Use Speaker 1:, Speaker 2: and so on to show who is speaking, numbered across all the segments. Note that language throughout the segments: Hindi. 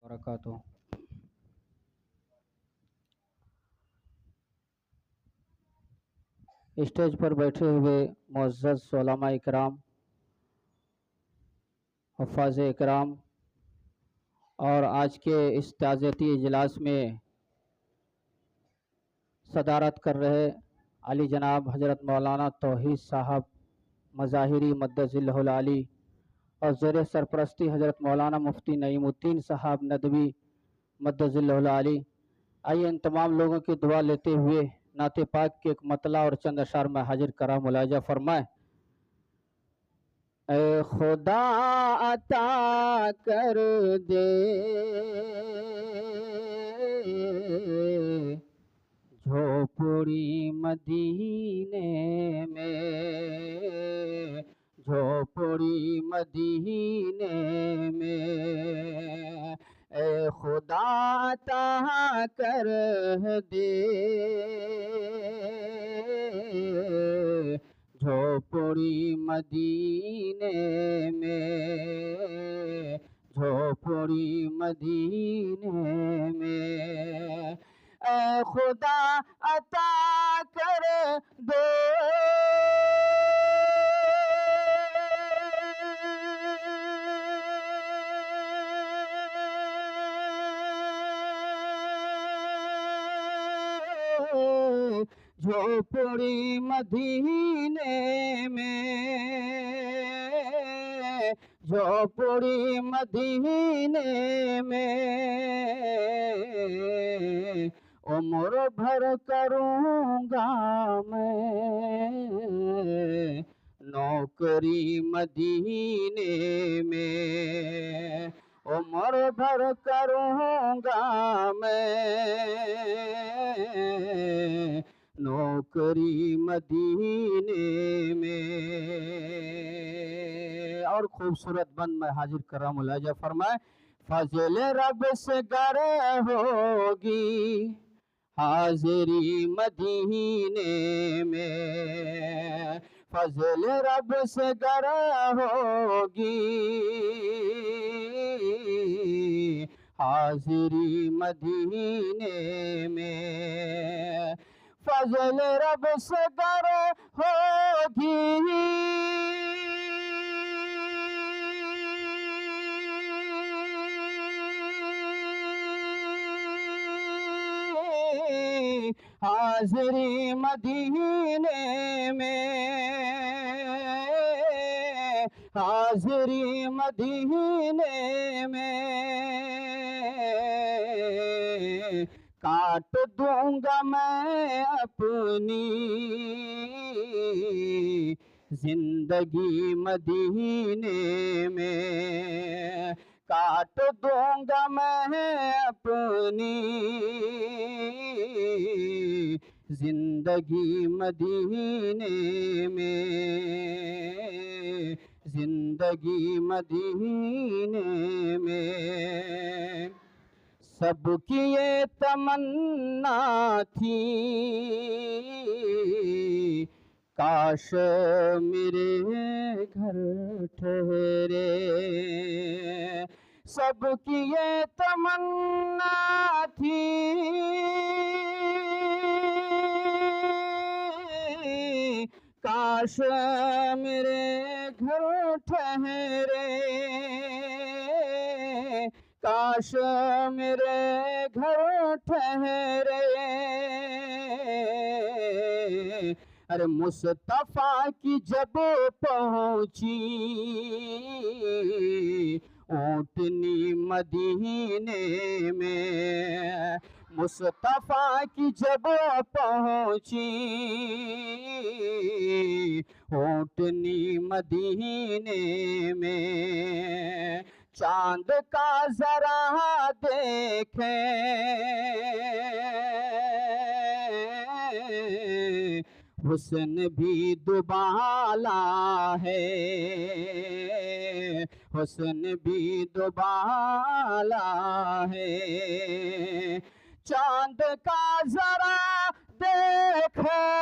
Speaker 1: वबरकातुहू। स्टेज पर बैठे हुए मुअज़्ज़ज़ उलमा इकराम, हुफ़्फ़ाज़ इकराम और आज के इस ताज़ियती इजलास में सदारत कर रहे अली जनाब हज़रत मौलाना तौहीद साहब मज़ाहिरी मद्दज़िल्लहुल आली और ज़ेर सरपरस्ती हज़रत मौलाना मुफ्ती नईमुद्दीन साहब नदवी मद्दज़िल्लहुल आली। आइए इन तमाम लोगों की दुआ लेते हुए नाते पाक के एक मतला और चंद अशार में हाजिर करा मुलाजा फरमाए। ए खुदा अता कर दे झोपड़ी मदीने में, झोपड़ी मदीने में। ए खुदा अता कर दे झोपड़ी मदीने में, झोपड़ी मदीने में। ऐ खुदा अता कर दे झोपड़ी मदीने में, झोपड़ी मदीने में। उम्र भर करूँगा मैं नौकरी मदीने में, उम्र भर करूँगा मैं नौकरी मदीने में। और खूबसूरत बंद में हाजिर करा मुलाजा फरमाए। फजल रब से गर होगी हाजिरी मदीने में, फजल रब से गर होगी हाजिरी मदीने में। फजल रब से गर होगी हाजिरी मदीने में, हाजिरी मदीने में। काट दूंगा मैं अपनी जिंदगी मदीने में, काट दूंगा मैं अपनी जिंदगी मदीने में, जिंदगी मदीने में। सबकी ये तमन्ना थी काश मेरे घर ठहरे, सबकी ये तमन्ना थी काश मेरे घर ठहरे, काश मेरे घर ठहरे। अरे मुस्तफा की जब पहुंची ऊँटनी मदीने में, मुस्तफा की जब पहुंची ऊँटनी मदीने में। चांद का जरा देखें हुस्न भी दुबाला है, हुस्न भी दुबाला है। चांद का जरा देखें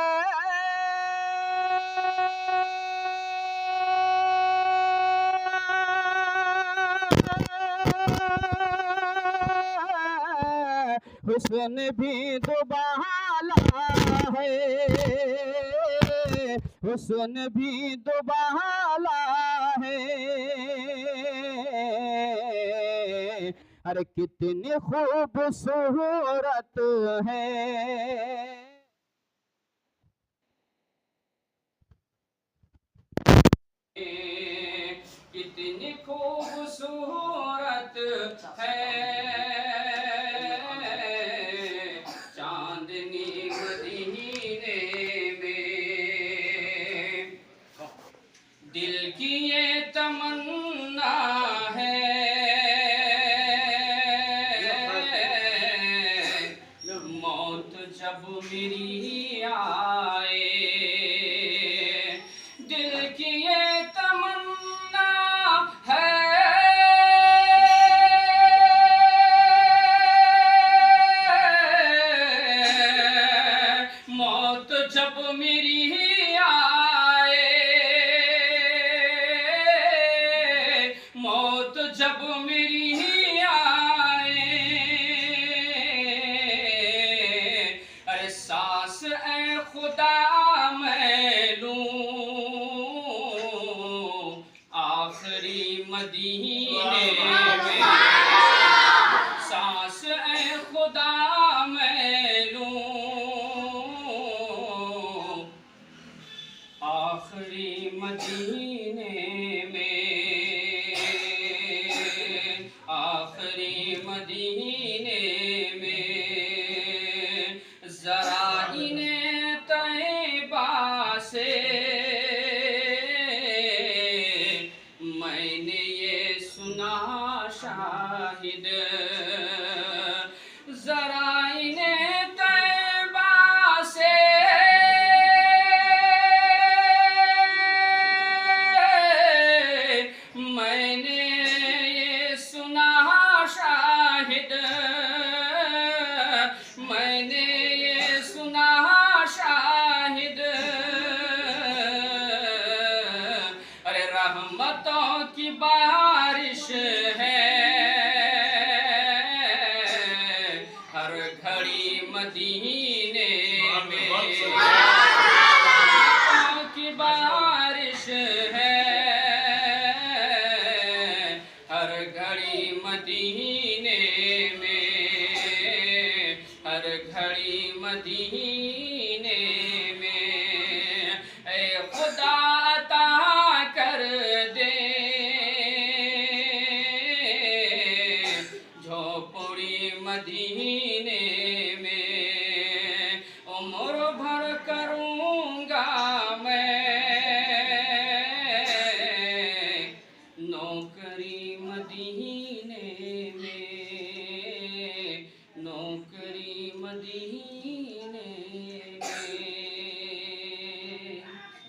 Speaker 1: हुस्न भी दुबाला है, हुस्न भी दुबाला है। अरे कितनी खूबसूरत है। कितनी खूबसूरत है चांदनी मदीने में, दिल की ये तमन्ना है मौत जब मेरी आए, दिल की ये तमन्ना है मौत जब मेरी आए, मौत जब मेरी आए। अरे सांस ऐ खुदा मैं लूं आखिरी मदीने में, सांस ऐ खुदा मैं लूं आखिरी मदीने में, आखिरी मदीने में। जरा इन्हें तैबा से मैंने ये सुना शाहिद, जरा इन्हें तैबा से मैंने ये सुना शाहिद, मैंने ये सुना शाहिद। अरे रहमतों की बारिश है हर घड़ी मदीने में, रहमतों की बारिश है हर घड़ी मदीने में, हर घड़ी मदीने में। ऐ खुदा अता कर दे झोपड़ी मदीने में, उम्र भर करूँगा मैं नौकरी मदीने में, नौकरी मदीने